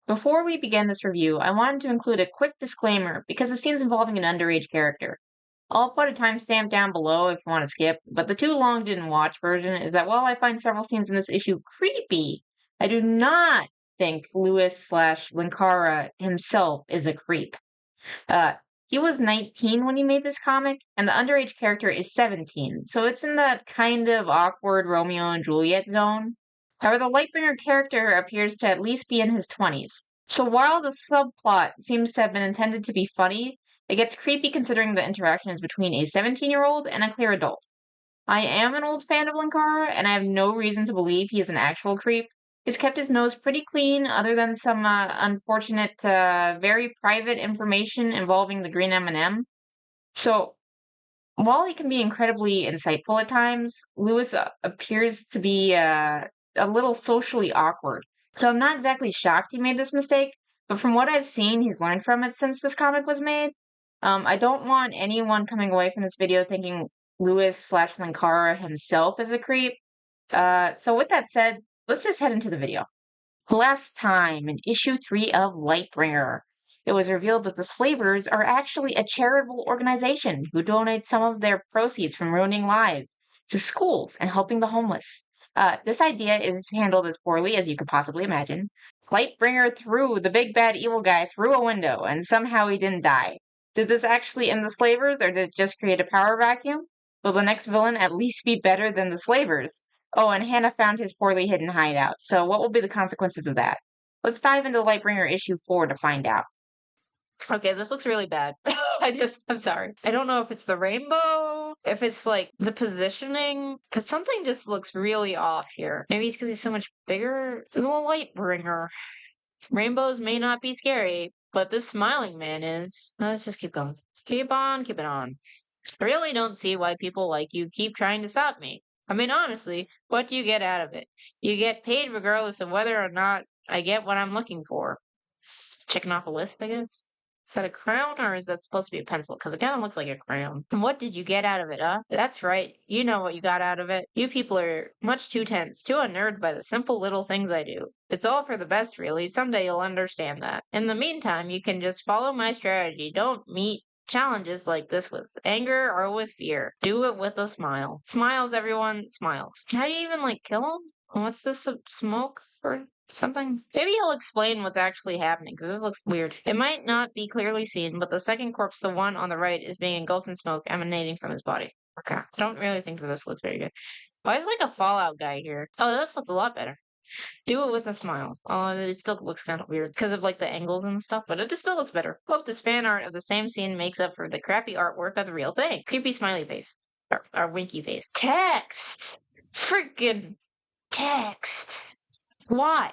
Before we begin this review, I wanted to include a quick disclaimer because of scenes involving an underage character. I'll put a timestamp down below if you want to skip, but the too long didn't watch version is that while I find several scenes in this issue creepy, I do not think Lewis/Linkara himself is a creep. Uh, he was 19 when he made this comic, and the underage character is 17, so it's in that kind of awkward Romeo and Juliet zone. However, the Lightbringer character appears to at least be in his 20s. So while the subplot seems to have been intended to be funny, it gets creepy considering the interaction is between a 17-year-old and a clear adult. I am an old fan of Linkara, and I have no reason to believe he is an actual creep. He's kept his nose pretty clean, other than some unfortunate, very private information involving the green M&M. So, while he can be incredibly insightful at times, Lewis appears to be a little socially awkward. So I'm not exactly shocked he made this mistake, but from what I've seen, he's learned from it since this comic was made. I don't want anyone coming away from this video thinking Lewis/Linkara himself is a creep. So with that said, let's just head into the video. Last time, in issue 3 of Lightbringer, it was revealed that the Slavers are actually a charitable organization who donate some of their proceeds from ruining lives to schools and helping the homeless. This idea is handled as poorly as you could possibly imagine. Lightbringer threw the big bad evil guy through a window, and somehow he didn't die. Did this actually end the Slavers, or did it just create a power vacuum? Will the next villain at least be better than the Slavers? Oh, and Hannah found his poorly hidden hideout, so what will be the consequences of that? Let's dive into Lightbringer issue 4 to find out. Okay, this looks really bad. I'm sorry. I don't know if it's the rainbow, if it's like the positioning, because something just looks really off here. Maybe it's because he's so much bigger than the Lightbringer. Rainbows may not be scary, but this smiling man is. Let's just keep going. Keep on, keep it on. I really don't see why people like you keep trying to stop me. I mean, honestly, what do you get out of it? You get paid regardless of whether or not I get what I'm looking for. Checking off a list, I guess. Is that a crown or is that supposed to be a pencil? Because it kind of looks like a crown. And what did you get out of it, huh? That's right. You know what you got out of it. You people are much too tense, too unnerved by the simple little things I do. It's all for the best, really. Someday you'll understand that. In the meantime, you can just follow my strategy. Don't meet challenges like this with anger or with fear. Do it with a smile. Smiles, everyone. Smiles. How do you even, kill him? What's this, smoke or something? Maybe he'll explain what's actually happening, because this looks weird. It might not be clearly seen, but the second corpse, the one on the right, is being engulfed in smoke emanating from his body. Okay. I don't really think that this looks very good. Why is a Fallout guy here? Oh, this looks a lot better. Do it with a smile. Oh, it still looks kind of weird because of the angles and stuff, but it just still looks better. Hope this fan art of the same scene makes up for the crappy artwork of the real thing. Creepy smiley face. Or winky face. Text! Freaking text! Why?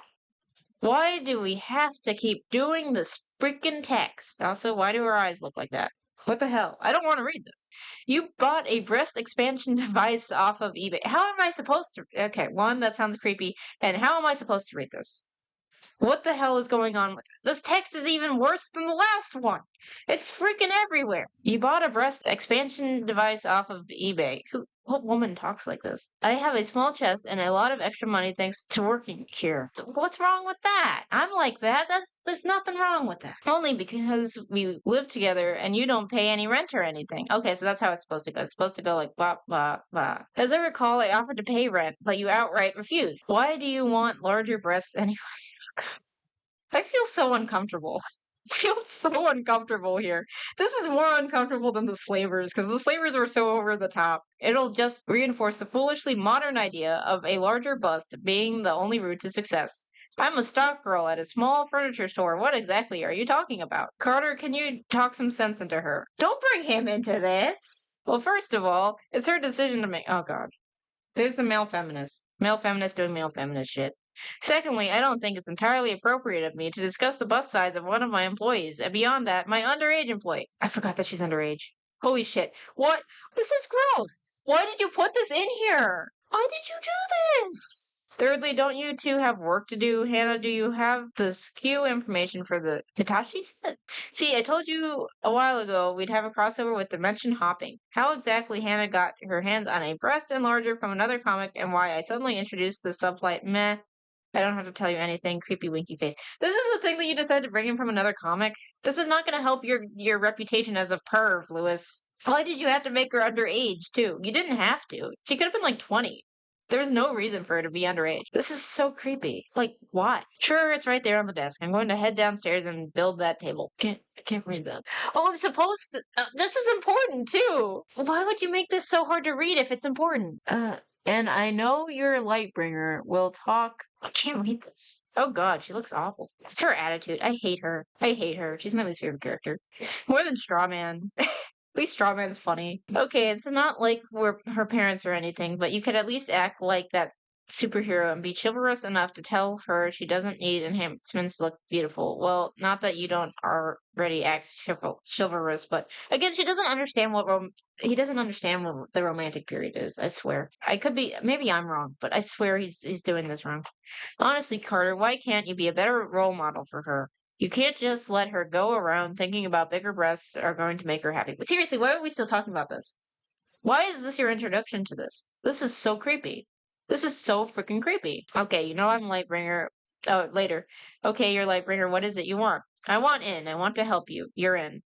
Why do we have to keep doing this freaking text? Also, why do our eyes look like that? What the hell? I don't want to read this. You bought a breast expansion device off of eBay. How am I supposed to? Okay, one, that sounds creepy. And how am I supposed to read this? What the hell is going on with this? Text is even worse than the last one. It's freaking everywhere. You bought a breast expansion device off of eBay. What woman talks like this? I have a small chest and a lot of extra money thanks to working here. What's wrong with that? I'm like that. There's nothing wrong with that. Only because we live together and you don't pay any rent or anything. Okay, so that's how it's supposed to go. It's supposed to go like blah blah blah. As I recall, I offered to pay rent, but you outright refused. Why do you want larger breasts anyway? I feel so uncomfortable. I feel so uncomfortable here. This is more uncomfortable than the slavers, because the slavers were so over the top. It'll just reinforce the foolishly modern idea of a larger bust being the only route to success. I'm a stock girl at a small furniture store. What exactly are you talking about? Carter, can you talk some sense into her? Don't bring him into this! Well, first of all, it's her decision to make. Oh, God. There's the male feminist. Male feminist doing male feminist shit. Secondly, I don't think it's entirely appropriate of me to discuss the bust size of one of my employees, and beyond that, my underage employee. I forgot that she's underage. Holy shit. What? This is gross. Why did you put this in here? Why did you do this? Thirdly, don't you two have work to do? Hannah, do you have the SKU information for the Hitachi set? See, I told you a while ago we'd have a crossover with dimension hopping. How exactly Hannah got her hands on a breast enlarger from another comic and why I suddenly introduced the subplot meh. I don't have to tell you anything. Creepy winky face. This is the thing that you decided to bring in from another comic. This is not going to help your reputation as a perv, Lewis. Why did you have to make her underage too? You didn't have to. She could have been like 20. There was no reason for her to be underage. This is so creepy. Like, why? Sure, it's right there on the desk. I'm going to head downstairs and build that table. I can't read that. Oh, I'm supposed to. This is important too. Why would you make this so hard to read if it's important? And I know you're Lightbringer. We'll talk. I can't read this. Oh god, she looks awful. It's her attitude. I hate her. I hate her. She's my least favorite character. More than Strawman. At least Strawman's funny. Okay, it's not like we're her parents or anything, but you could at least act like that superhero and be chivalrous enough to tell her she doesn't need enhancements to look beautiful. Well, not that you don't already act chivalrous, but again, she doesn't understand he doesn't understand what the romantic period is. I swear. I could be maybe I'm wrong, but I swear he's doing this wrong. Honestly, Carter, why can't you be a better role model for her? You can't just let her go around thinking about bigger breasts are going to make her happy. But seriously, why are we still talking about this? Why is this your introduction to this? This is so creepy. This is so freaking creepy. Okay, you know I'm Lightbringer. Oh, later. Okay, you're Lightbringer. What is it you want? I want in. I want to help you. You're in.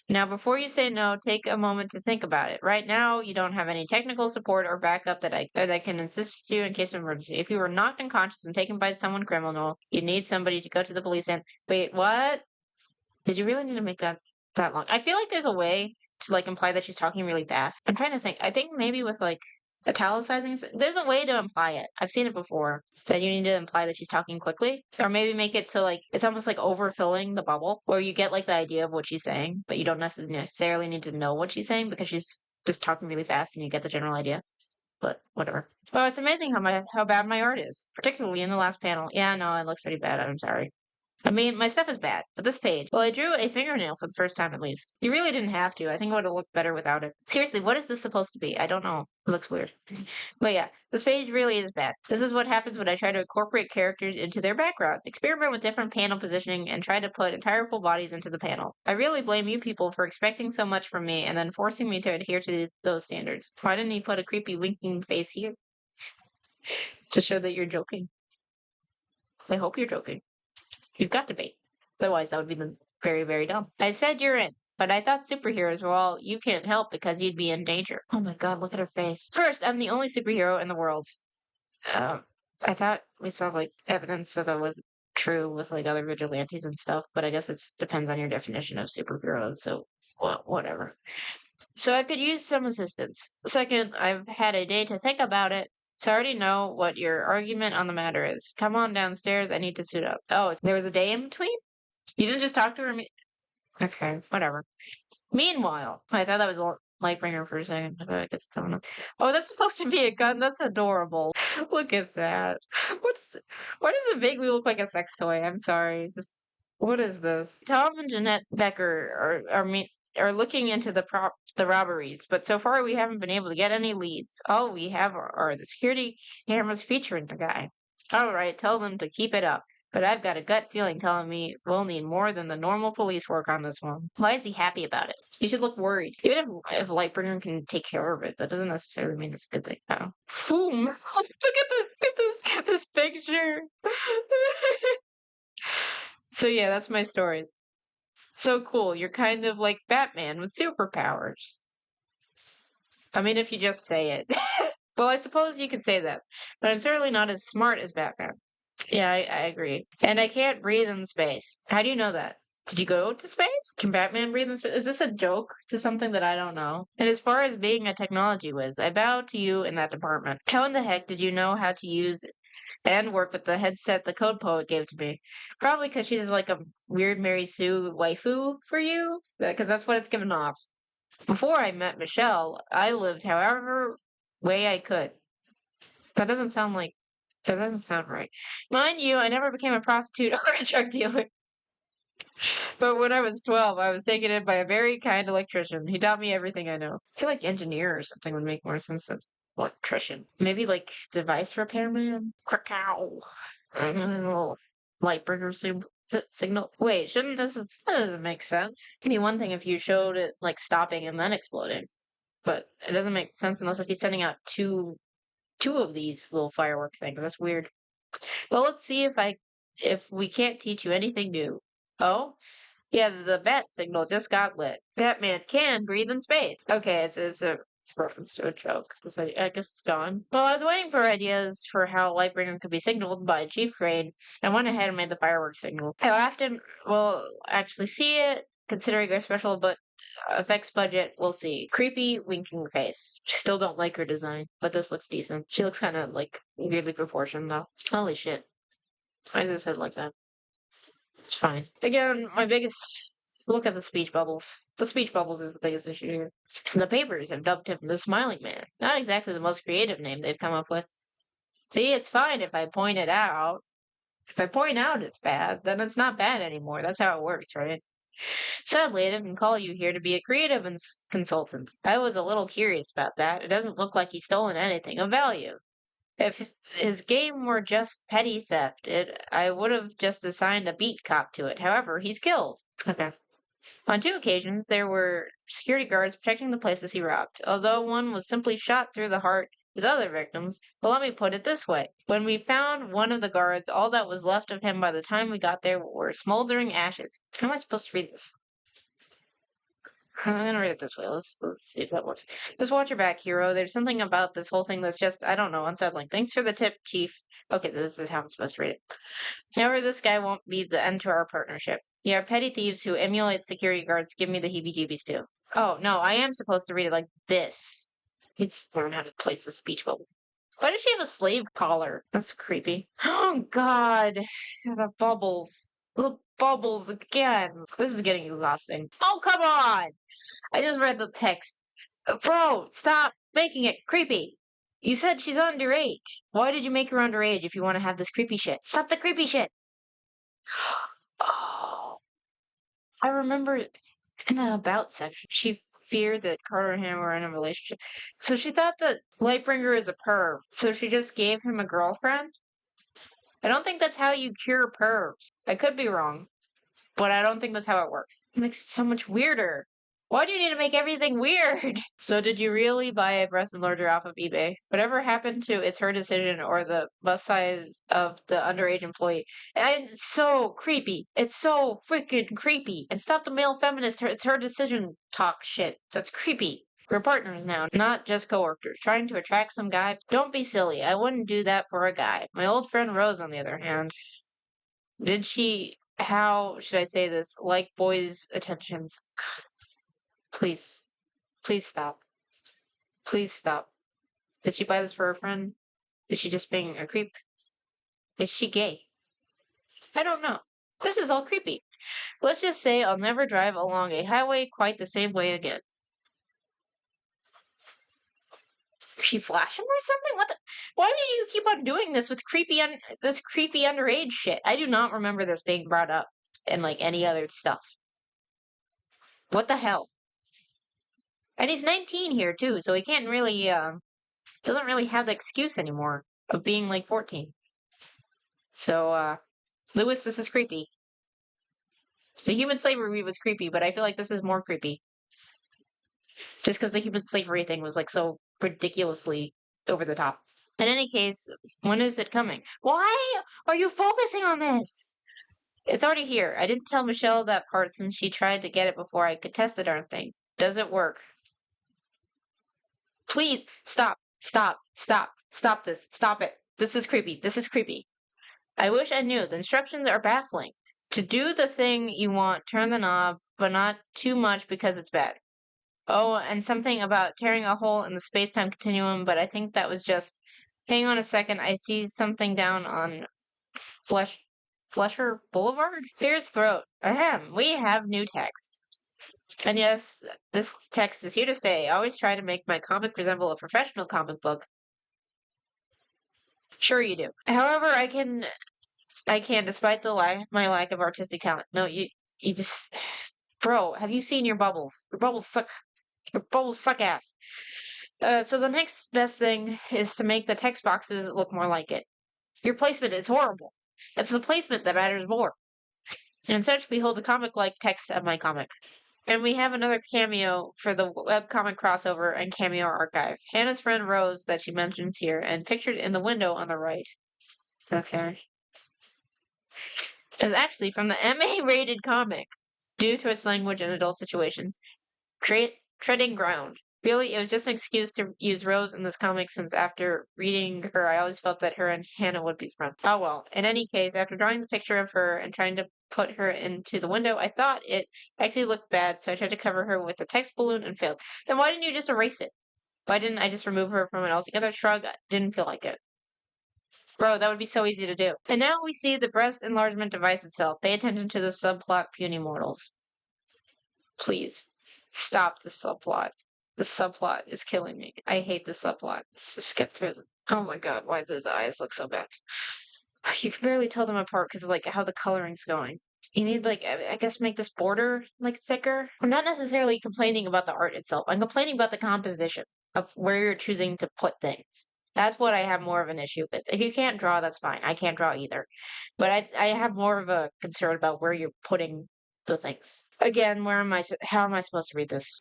Now, before you say no, take a moment to think about it. Right now, you don't have any technical support or backup that can assist you in case of emergency. If you were knocked unconscious and taken by someone criminal, you need somebody to go to the police and wait. What? Did you really need to make that long? I feel like there's a way to like imply that she's talking really fast. I'm trying to think. I think maybe with like italicizing. There's a way to imply it. I've seen it before that you need to imply that she's talking quickly, or maybe make it so like it's almost like overfilling the bubble, where you get like the idea of what she's saying, but you don't necessarily need to know what she's saying because she's just talking really fast and you get the general idea. But whatever. Well, it's amazing how bad my art is, particularly in the last panel. Yeah, no, it looks pretty bad. I'm sorry. I mean, my stuff is bad, but this page, well, I drew a fingernail for the first time at least. You really didn't have to. I think it would have looked better without it. Seriously, what is this supposed to be? I don't know. It looks weird. But yeah, this page really is bad. This is what happens when I try to incorporate characters into their backgrounds, experiment with different panel positioning, and try to put entire full bodies into the panel. I really blame you people for expecting so much from me and then forcing me to adhere to those standards. Why didn't he put a creepy winking face here? To show that you're joking. I hope you're joking. You've got to be. Otherwise, that would be very, very dumb. I said you're in, but I thought superheroes were all you can't help because you'd be in danger. Oh my god, look at her face. First, I'm the only superhero in the world. I thought we saw like evidence that was true with like other vigilantes and stuff, but I guess it depends on your definition of superhero, so well, whatever. So I could use some assistance. Second, I've had a day to think about it. So I already know what your argument on the matter is. Come on downstairs. I need to suit up. Oh, there was a day in between? You didn't just talk to her? Okay, whatever. Meanwhile, I thought that was a Lightbringer for a second. I guess it's someone else. Oh, that's supposed to be a gun. That's adorable. Look at that. Why does it make me look like a sex toy? I'm sorry. Just what is this? Tom and Jeanette Becker are looking into the robberies, but so far we haven't been able to get any leads. All we have are the security cameras featuring the guy. All right, tell them to keep it up. But I've got a gut feeling telling me we'll need more than the normal police work on this one. Why is he happy about it? He should look worried. Even if Lightbringer can take care of it, that doesn't necessarily mean it's a good thing. Oh. Boom! Look at this! Get this picture! So yeah, that's my story. So cool. You're kind of like Batman with superpowers. I mean, if you just say it. Well, I suppose you could say that. But I'm certainly not as smart as Batman. Yeah, I agree. And I can't breathe in space. How do you know that? Did you go to space? Can Batman breathe in space? Is this a joke to something that I don't know? And as far as being a technology whiz, I bow to you in that department. How in the heck did you know how to use and work with the headset the code poet gave to me? Probably because she's like a weird Mary Sue waifu for you, because that's what it's given off. Before I met Michelle, I lived however way I could. That doesn't sound right. Mind you, I never became a prostitute or a drug dealer. But when I was 12, I was taken in by a very kind electrician. He taught me everything I know. I feel like engineer or something would make more sense than electrician. Maybe like device repairman? Krakow. Lightbringer signal. Wait, that doesn't make sense. It'd be one thing if you showed it like stopping and then exploding. But it doesn't make sense unless if he's sending out two of these little firework things. That's weird. Well, let's see if we can't teach you anything new. Oh? Yeah, the bat signal just got lit. Batman can breathe in space. Okay, it's a reference to a joke. I guess it's gone. Well, I was waiting for ideas for how Lightbringer could be signaled by Chief Crane, and went ahead and made the fireworks signal. How often we'll actually see it, considering our special but effects budget, we'll see. Creepy winking face. Still don't like her design, but this looks decent. She looks kind of like weirdly proportioned though. Holy shit. Why is his head like that? It's fine. Again, my biggest look at the speech bubbles. The speech bubbles is the biggest issue here. The papers have dubbed him the Smiling Man. Not exactly the most creative name they've come up with. See, it's fine if I point it out. If I point out it's bad, then it's not bad anymore. That's how it works, right? Sadly, I didn't call you here to be a creative consultant. I was a little curious about that. It doesn't look like he's stolen anything of value. If his game were just petty theft, I would have just assigned a beat cop to it. However, he's killed. Okay. On 2 occasions, there were security guards protecting the places he robbed, although one was simply shot through the heart his other victims. But let me put it this way. When we found one of the guards, all that was left of him by the time we got there were smoldering ashes. How am I supposed to read this? I'm gonna read it this way. Let's see if that works. Just watch your back, hero. There's something about this whole thing that's just, I don't know, unsettling. Thanks for the tip, Chief. Okay, this is how I'm supposed to read it. However, this guy won't be the end to our partnership. Yeah, petty thieves who emulate security guards give me the heebie-jeebies too. Oh, no, I am supposed to read it like this. Let's learn how to place the speech bubble. Why does she have a slave collar? That's creepy. Oh, God. The bubbles. The bubbles again. This is getting exhausting. Oh, come on! I just read the text. Bro, stop making it creepy. You said she's underage. Why did you make her underage if you want to have this creepy shit? Stop the creepy shit. Oh, I remember in the about section, she feared that Carter and him were in a relationship. So she thought that Lightbringer is a perv. So she just gave him a girlfriend? I don't think that's how you cure pervs. I could be wrong, but I don't think that's how it works. It makes it so much weirder. Why do you need to make everything weird? So did you really buy a breast enlarger off of eBay? Whatever happened to it's her decision or the bust size of the underage employee? And it's so creepy. It's so freaking creepy. And stop the male feminist. It's her decision talk shit. That's creepy. We're partners now, not just coworkers. Trying to attract some guy? Don't be silly. I wouldn't do that for a guy. My old friend Rose, on the other hand, did she, how should I say this, like boys' attentions? Please. Please stop. Please stop. Did she buy this for her friend? Is she just being a creep? Is she gay? I don't know. This is all creepy. Let's just say I'll never drive along a highway quite the same way again. Is she flashing or something? What the? Why do you keep on doing this with this creepy underage shit? I do not remember this being brought up in like any other stuff. What the hell? And he's 19 here too, so he can't really doesn't really have the excuse anymore of being like 14. So Lewis, this is creepy. The human slavery was creepy, but I feel like this is more creepy. Just because the human slavery thing was like so ridiculously over the top. In any case, when is it coming? Why are you focusing on this? It's already here. I didn't tell Michelle that part since she tried to get it before I could test the darn thing. Does it work? Please stop, stop, stop, stop this. Stop it. This is creepy. This is creepy. I wish I knew. The instructions are baffling. To do the thing you want, turn the knob, but not too much because it's bad. Oh, and something about tearing a hole in the space-time continuum, but I think that was just... Hang on a second, I see something down on Flesher Boulevard? Fear's throat. Ahem, we have new text. And yes, this text is here to stay. I always try to make my comic resemble a professional comic book. Sure you do. However, I can, despite my lack of artistic talent. No, you just... Bro, have you seen your bubbles? Your bubbles suck. Your bubbles suck ass. So the next best thing is to make the text boxes look more like it. Your placement is horrible. It's the placement that matters more. And such, behold the comic-like text of my comic. And we have another cameo for the webcomic crossover and cameo archive. Hannah's friend Rose that she mentions here, and pictured in the window on the right. Okay. It's actually from the MA-rated comic, due to its language and adult situations. Treading ground. Really, it was just an excuse to use Rose in this comic since after reading her, I always felt that her and Hannah would be friends. Oh well. In any case, after drawing the picture of her and trying to put her into the window, I thought it actually looked bad, so I tried to cover her with a text balloon and failed. Then why didn't you just erase it? Why didn't I just remove her from it altogether? Shrug, didn't feel like it. Bro, that would be so easy to do. And now we see the breast enlargement device itself. Pay attention to the subplot, puny mortals. Please. Stop the subplot. The subplot is killing me. I hate the subplot. Let's just get through them. Oh my god, why do the eyes look so bad? You can barely tell them apart because of like how the coloring's going. You need like I guess make this border like thicker. I'm not necessarily complaining about the art itself. I'm complaining about the composition of where you're choosing to put things. That's what I have more of an issue with. If you can't draw, that's fine. I can't draw either. But I have more of a concern about where you're putting the things. Again, how am I supposed to read this?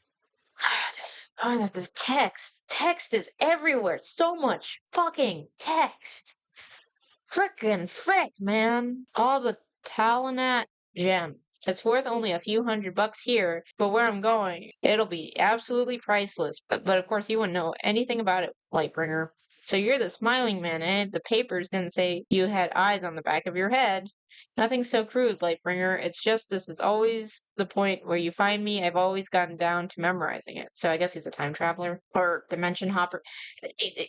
The text. Text is everywhere. So much fucking text. Frickin' frick, man. All the Talonat gem. It's worth only a few $100 here, but where I'm going, it'll be absolutely priceless. But of course, you wouldn't know anything about it, Lightbringer. So you're the smiling man, eh? The papers didn't say you had eyes on the back of your head. Nothing so crude, Lightbringer. It's just this is always the point where you find me. I've always gotten down to memorizing it. So I guess he's a time traveler or dimension hopper.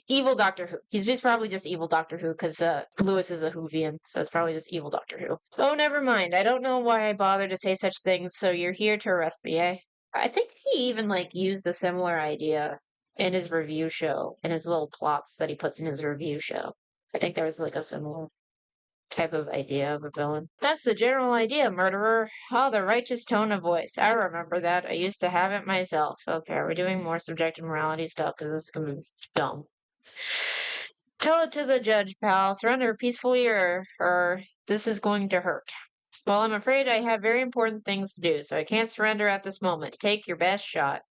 Evil Doctor Who. He's probably just evil Doctor Who because Lewis is a Whovian, so it's probably just evil Doctor Who. Oh, never mind. I don't know why I bothered to say such things. So you're here to arrest me, eh? I think he even like used a similar idea in his review show, in his little plots that he puts in his review show. I think there was like a similar type of idea of a villain. That's the general idea, murderer. Oh, the righteous tone of voice. I remember that. I used to have it myself. Okay, are we doing more subjective morality stuff? Because this is going to be dumb. Tell it to the judge, pal. Surrender peacefully or this is going to hurt. Well, I'm afraid I have very important things to do, so I can't surrender at this moment. Take your best shot.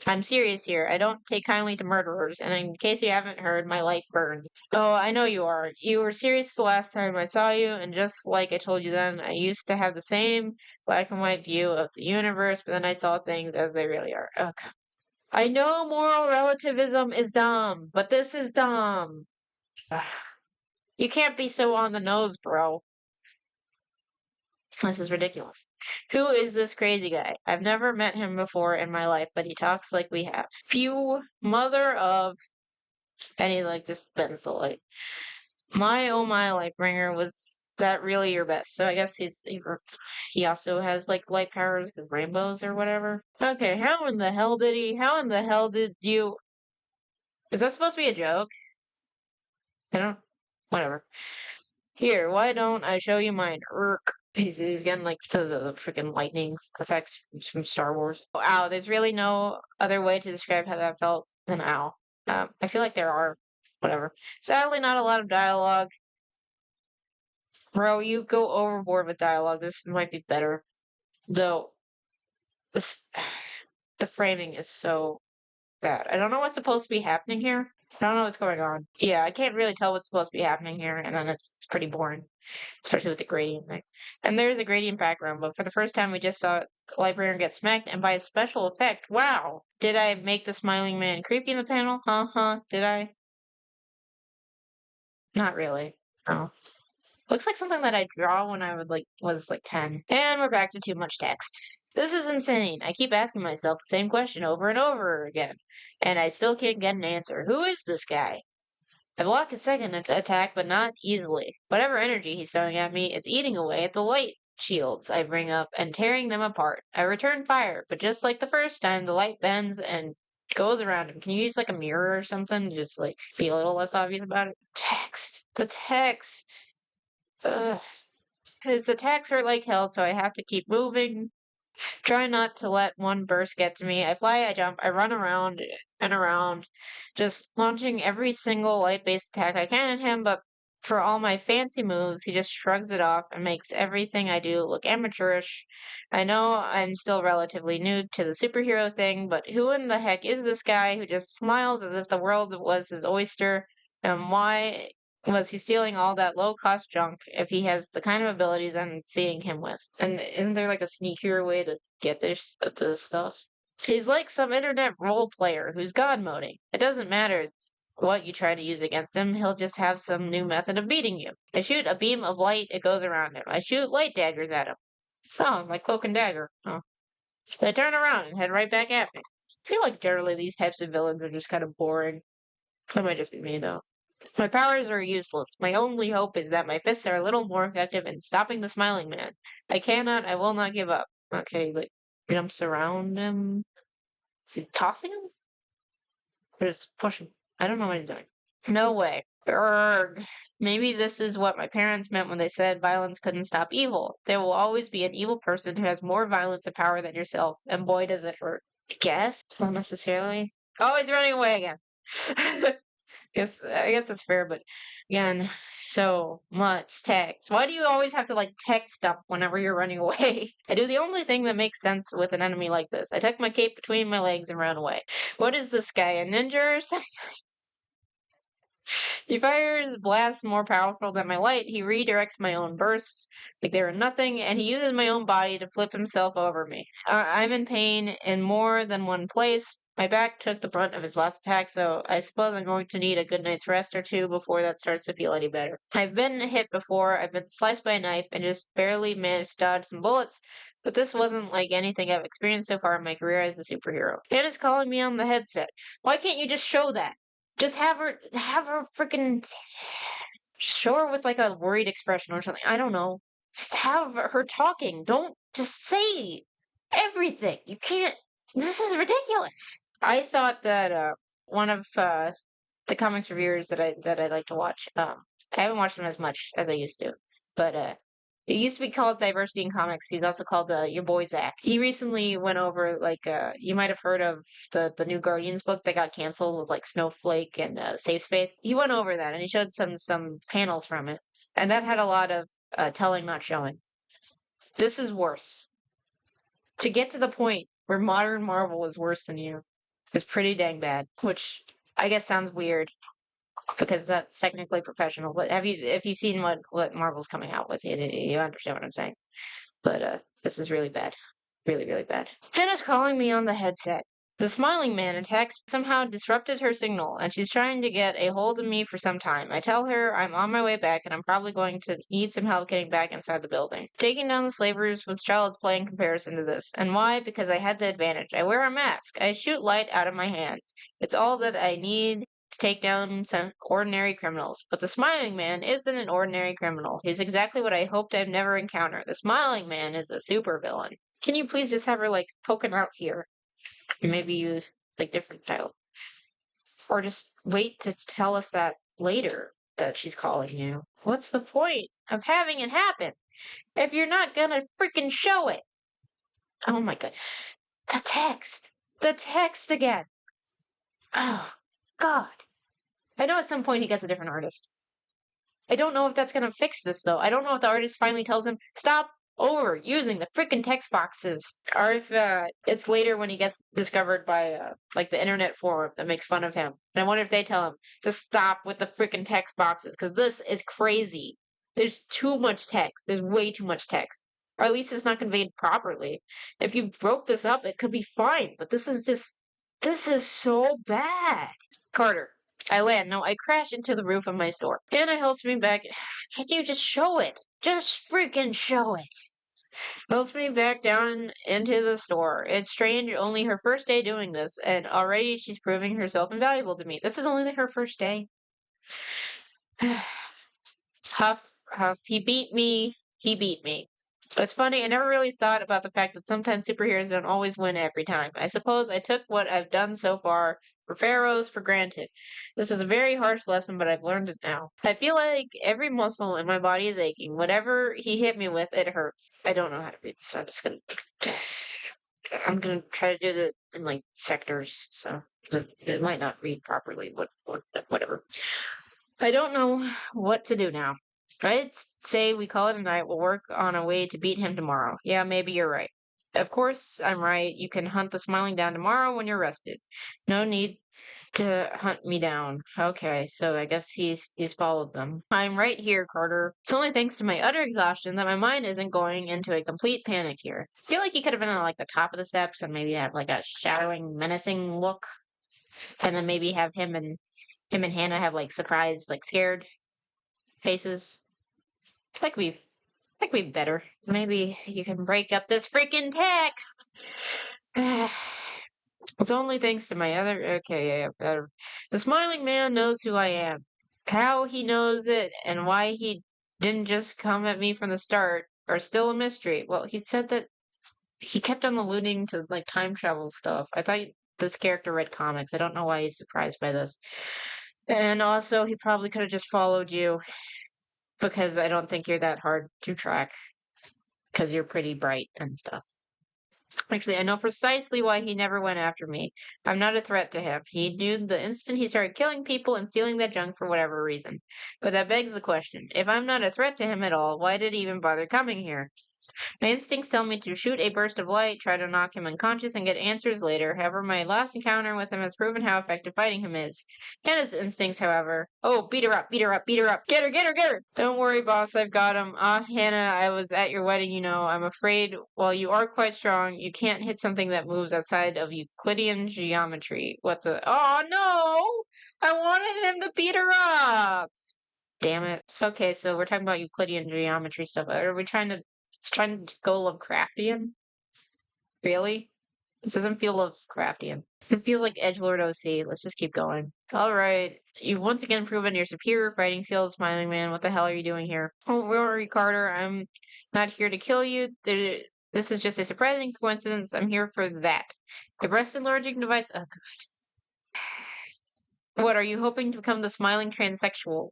I'm serious here. I don't take kindly to murderers, and in case you haven't heard, my light burned. Oh, I know you are. You were serious the last time I saw you, and just like I told you then, I used to have the same black and white view of the universe, but then I saw things as they really are. Okay. I know moral relativism is dumb, but this is dumb. Ugh. You can't be so on the nose, bro. This is ridiculous. Who is this crazy guy? I've never met him before in my life, but he talks like we have. Phew, mother of... And he, like, just bends the light. My, oh my, Lightbringer, was that really your best? So I guess he also has, like, light powers because rainbows or whatever. Okay, how in the hell did you... Is that supposed to be a joke? I don't... Whatever. Here, why don't I show you mine? Urk. He's getting like the freaking lightning effects from Star Wars. Ow, there's really no other way to describe how that felt than ow. I feel like there are. Whatever. Sadly, not a lot of dialogue. Bro, you go overboard with dialogue. This might be better. Though, this, the framing is so bad. I don't know what's supposed to be happening here. I don't know what's going on. Yeah, I can't really tell what's supposed to be happening here, and then it's pretty boring, especially with the gradient thing. And there's a gradient background, but for the first time we just saw Librarian get smacked, and by a special effect, wow! Did I make the smiling man creepy in the panel? Huh? Did I? Not really. Oh. Looks like something that I draw when I was like 10. And we're back to too much text. This is insane. I keep asking myself the same question over and over again, and I still can't get an answer. Who is this guy? I block his second attack, but not easily. Whatever energy he's throwing at me, it's eating away at the light shields I bring up and tearing them apart. I return fire, but just like the first time, the light bends and goes around him. Can you use like a mirror or something to just like be a little less obvious about it? Text. The text. Ugh. His attacks hurt like hell, so I have to keep moving. Try not to let one burst get to me. I fly, I jump, I run around and around, just launching every single light-based attack I can at him, but for all my fancy moves, he just shrugs it off and makes everything I do look amateurish. I know I'm still relatively new to the superhero thing, but who in the heck is this guy who just smiles as if the world was his oyster? And why Was he stealing all that low-cost junk if he has the kind of abilities I'm seeing him with? And isn't there like a sneakier way to get this stuff? He's like some internet role player who's god moding. It doesn't matter what you try to use against him, he'll just have some new method of beating you. I shoot a beam of light, it goes around him. I shoot light daggers at him. Oh, like cloak and dagger. Oh. They turn around and head right back at me. I feel like generally these types of villains are just kind of boring. That might just be me though. My powers are useless. My only hope is that my fists are a little more effective in stopping the smiling man. I will not give up. Okay, like, jumps around him. Is he tossing him? Or just pushing? I don't know what he's doing. No way. Urgh. Maybe this is what my parents meant when they said violence couldn't stop evil. There will always be an evil person who has more violence and power than yourself, and boy does it hurt. I guess? Not necessarily. Oh, he's running away again. I guess that's fair, but again, so much text. Why do you always have to like text stuff whenever you're running away? I do the only thing that makes sense with an enemy like this. I tuck my cape between my legs and run away. What is this guy, a ninja or something? He fires blasts more powerful than my light. He redirects my own bursts like they were nothing, and he uses my own body to flip himself over me. I'm in pain in more than one place. My back took the brunt of his last attack, so I suppose I'm going to need a good night's rest or two before that starts to feel any better. I've been hit before. I've been sliced by a knife and just barely managed to dodge some bullets, but this wasn't like anything I've experienced so far in my career as a superhero. Hannah's calling me on the headset. Why can't you just show that? Just have her freaking show her with like a worried expression or something. I don't know. Just have her talking. Don't just say everything. You can't. This is ridiculous. I thought that one of the comics reviewers that I like to watch. I haven't watched them as much as I used to, but it used to be called Diversity in Comics. He's also called Your Boy Zach. He recently went over like you might have heard of the new Guardians book that got canceled with like Snowflake and Safe Space. He went over that and he showed some panels from it, and that had a lot of telling, not showing. This is worse. To get to the point where modern Marvel is worse than you is pretty dang bad, which I guess sounds weird because that's technically professional. But if you've seen what Marvel's coming out with, you understand what I'm saying. But this is really bad. Really, really bad. Hannah's calling me on the headset. The smiling man attacks somehow disrupted her signal, and she's trying to get a hold of me for some time. I tell her I'm on my way back, and I'm probably going to need some help getting back inside the building. Taking down the slavers was child's play in comparison to this. And why? Because I had the advantage. I wear a mask. I shoot light out of my hands. It's all that I need to take down some ordinary criminals. But the smiling man isn't an ordinary criminal. He's exactly what I hoped I'd never encounter. The smiling man is a supervillain. Can you please just have her like poking out here? Maybe use like different title. Or just wait to tell us that later that she's calling you. What's the point of having it happen if you're not gonna freaking show it? Oh my god. The text. The text again. Oh god. I know at some point he gets a different artist. I don't know if that's gonna fix this though. I don't know if the artist finally tells him, stop overusing the freaking text boxes. Or if it's later when he gets discovered by like the internet forum that makes fun of him. And I wonder if they tell him to stop with the freaking text boxes, because this is crazy. There's too much text. There's way too much text. Or at least it's not conveyed properly. If you broke this up, it could be fine, but this is so bad. Carter. I land. No, I crash into the roof of my store. Anna helps me back. Can you just show it? Just freaking show it. Helps me back down into the store. It's strange, only her first day doing this, and already she's proving herself invaluable to me. This is only her first day. Huff, huff. He beat me. He beat me. It's funny, I never really thought about the fact that sometimes superheroes don't always win every time. I suppose I took what I've done so far for pharaohs for granted. This is a very harsh lesson, but I've learned it now. I feel like every muscle in my body is aching. Whatever he hit me with, it hurts. I don't know how to read this, so I'm gonna try to do it in like sectors, so it might not read properly, whatever. I don't know what to do now. I'd say we call it a night. We'll work on a way to beat him tomorrow. Yeah, maybe you're right. Of course, I'm right. You can hunt the smiling down tomorrow when you're rested. No need to hunt me down. Okay, so I guess he's followed them. I'm right here, Carter. It's only thanks to my utter exhaustion that my mind isn't going into a complete panic here. I feel like he could have been on like the top of the steps and maybe have like a shadowing, menacing look, and then maybe have him and Hannah have like surprised, like scared faces. That could be that could be better. Maybe you can break up this freaking text. It's only thanks to my other. Okay, yeah, better. The smiling man knows who I am. How he knows it and why he didn't just come at me from the start are still a mystery. Well, he said that he kept on alluding to like time travel stuff. I thought this character read comics. I don't know why he's surprised by this. And also, he probably could have just followed you because I don't think you're that hard to track because you're pretty bright and stuff. Actually, I know precisely why he never went after me. I'm not a threat to him. He knew the instant he started killing people and stealing that junk for whatever reason. But that begs the question, if I'm not a threat to him at all, why did he even bother coming here? My instincts tell me to shoot a burst of light, try to knock him unconscious, and get answers later. However, my last encounter with him has proven how effective fighting him is. Hannah's instincts, however. Oh, beat her up, beat her up, beat her up. Get her, get her, get her! Don't worry, boss, I've got him. Ah, Hannah, I was at your wedding, you know. I'm afraid, while you are quite strong, you can't hit something that moves outside of Euclidean geometry. What the? Oh, no! I wanted him to beat her up! Damn it. Okay, so we're talking about Euclidean geometry stuff. Are we trying to go Lovecraftian? Really? This doesn't feel Lovecraftian. It feels like Edgelord OC. Let's just keep going. Alright. You've once again proven your superior fighting skills, Smiling Man. What the hell are you doing here? Oh, don't worry, Carter. I'm not here to kill you. This is just a surprising coincidence. I'm here for that. A breast enlarging device. Oh, God. What, are you hoping to become the smiling transsexual?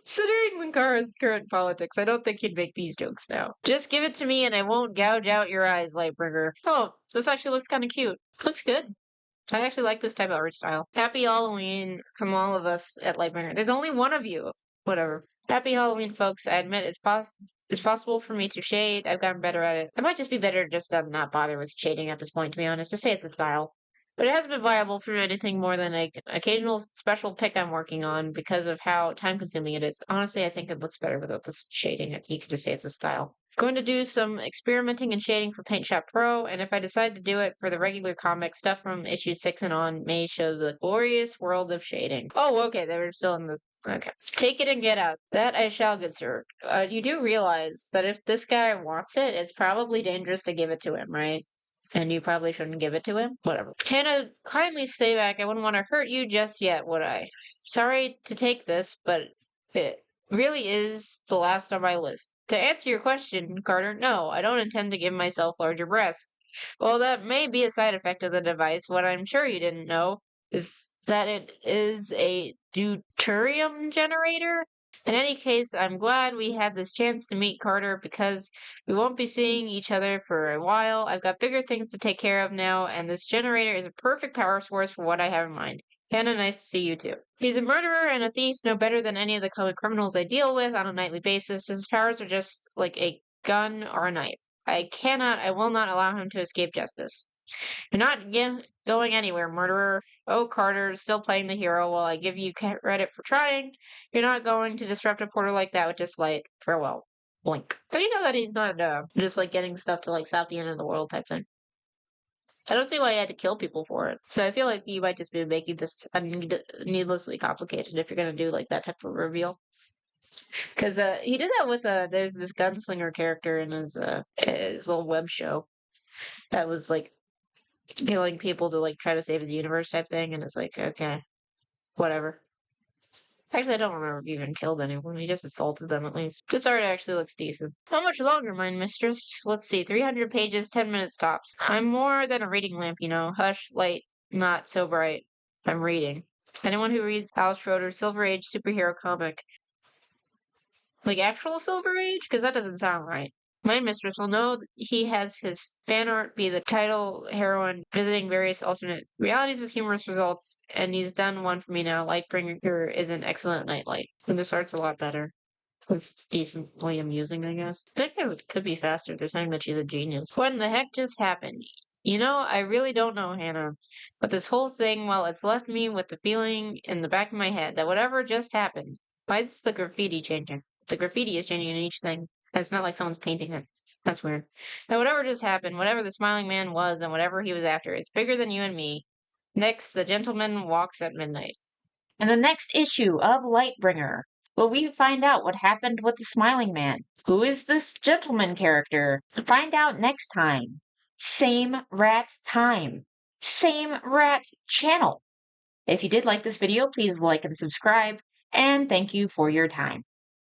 Considering Linkara's current politics, I don't think he'd make these jokes now. Just give it to me and I won't gouge out your eyes, Lightbringer. Oh, this actually looks kind of cute. Looks good. I actually like this type of art style. Happy Halloween from all of us at Lightbringer. There's only one of you. Whatever. Happy Halloween, folks. I admit it's possible for me to shade. I've gotten better at it. I might just be better just to not bother with shading at this point, to be honest. Just say it's a style. But it hasn't been viable for anything more than an occasional special pick I'm working on because of how time consuming it is. Honestly, I think it looks better without the shading. You could just say it's a style. Going to do some experimenting and shading for Paint Shop Pro, and if I decide to do it for the regular comic, stuff from issue 6 and on may show the glorious world of shading. Oh, okay, they were still in the... Okay. Take it and get out. That I shall, good sir. You do realize that if this guy wants it, it's probably dangerous to give it to him, right? And you probably shouldn't give it to him? Whatever. Hannah, kindly stay back. I wouldn't want to hurt you just yet, would I? Sorry to take this, but it really is the last on my list. To answer your question, Carter, no, I don't intend to give myself larger breasts. Well, that may be a side effect of the device. What I'm sure you didn't know is that it is a deuterium generator. In any case, I'm glad we had this chance to meet, Carter, because we won't be seeing each other for a while. I've got bigger things to take care of now, and this generator is a perfect power source for what I have in mind. Hannah, nice to see you too. He's a murderer and a thief, no better than any of the common criminals I deal with on a nightly basis. His powers are just like a gun or a knife. I will not allow him to escape justice. You're not going anywhere, murderer. Oh, Carter, still playing the hero while I give you credit for trying. You're not going to disrupt a portal like that with just light. Farewell. Blink. But you know that he's not just like getting stuff to like stop the end of the world type thing. I don't see why he had to kill people for it. So I feel like you might just be making this needlessly complicated if you're gonna do like that type of reveal. Because he did that with there's this gunslinger character in his little web show that was like killing people to like try to save his universe type thing, and it's like, okay, whatever. Actually, I don't remember if he even killed anyone. He just assaulted them at least. This art actually looks decent. How much longer, mine mistress? Let's see, 300 pages, 10 minutes tops. I'm more than a reading lamp, you know. Hush, light, not so bright. I'm reading. Anyone who reads Hal Schroeder's Silver Age superhero comic, like actual Silver Age? Because that doesn't sound right. My mistress will know he has his fan art be the title heroine visiting various alternate realities with humorous results, and he's done one for me now. Lightbringer is an excellent nightlight. And this art's a lot better. It's decently amusing, I guess. I think it could be faster. They're saying that she's a genius. What in the heck just happened? You know, I really don't know, Hannah. But this whole thing, well, it's left me with the feeling in the back of my head that whatever just happened, why is the graffiti changing? The graffiti is changing in each thing. It's not like someone's painting it. That's weird. Now, whatever just happened, whatever the smiling man was and whatever he was after, it's bigger than you and me. Next, the gentleman walks at midnight. In the next issue of Lightbringer, will we find out what happened with the Smiling Man? Who is this gentleman character? Find out next time. Same rat time. Same rat channel. If you did like this video, please like and subscribe, and thank you for your time.